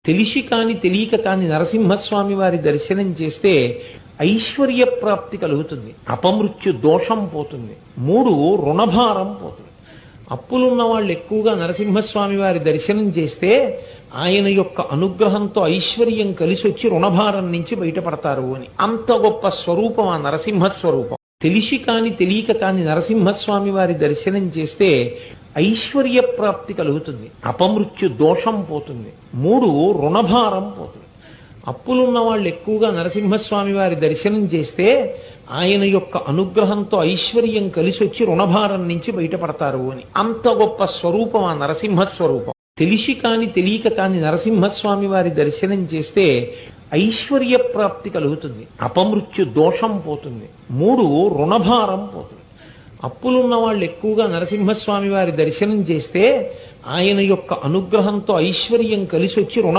తెలిసి కాని తెలియక కాని నరసింహస్వామి వారి దర్శనం చేస్తే ఐశ్వర్య ప్రాప్తి కలుగుతుంది, అపమృత్యు దోషం పోతుంది, 3 రుణభారం పోతుంది. అప్పులున్న వాళ్ళు ఎక్కువగా నరసింహస్వామి వారి దర్శనం చేస్తే ఆయన యొక్క అనుగ్రహంతో ఐశ్వర్యం కలిసి వచ్చి రుణభారం నుంచి బయటపడతారు అని. అంత గొప్ప స్వరూపం ఆ నరసింహ స్వరూపం. తెలిసి కాని తెలియక కాని నరసింహస్వామి వారి దర్శనం చేస్తే ఐశ్వర్య ప్రాప్తి కలుగుతుంది, అపమృత్యు దోషం పోతుంది, 3 రుణభారం పోతుంది. అప్పులున్న వాళ్ళు ఎక్కువగా నరసింహస్వామి వారి దర్శనం చేస్తే ఆయన యొక్క అనుగ్రహంతో ఐశ్వర్యం కలిసి వచ్చి రుణభారం నుంచి బయటపడతారు అని. అంత గొప్ప స్వరూపం ఆ నరసింహ స్వరూపం. తెలిసి కాని తెలియక కాని నరసింహస్వామి వారి దర్శనం చేస్తే ఐశ్వర్య ప్రాప్తి కలుగుతుంది, అపమృత్యు దోషం పోతుంది, 3 రుణభారం పోతుంది. అప్పులున్న వాళ్ళు ఎక్కువగా నరసింహస్వామి వారి దర్శనం చేస్తే ఆయన యొక్క అనుగ్రహంతో ఐశ్వర్యం కలిసి వచ్చి రుణ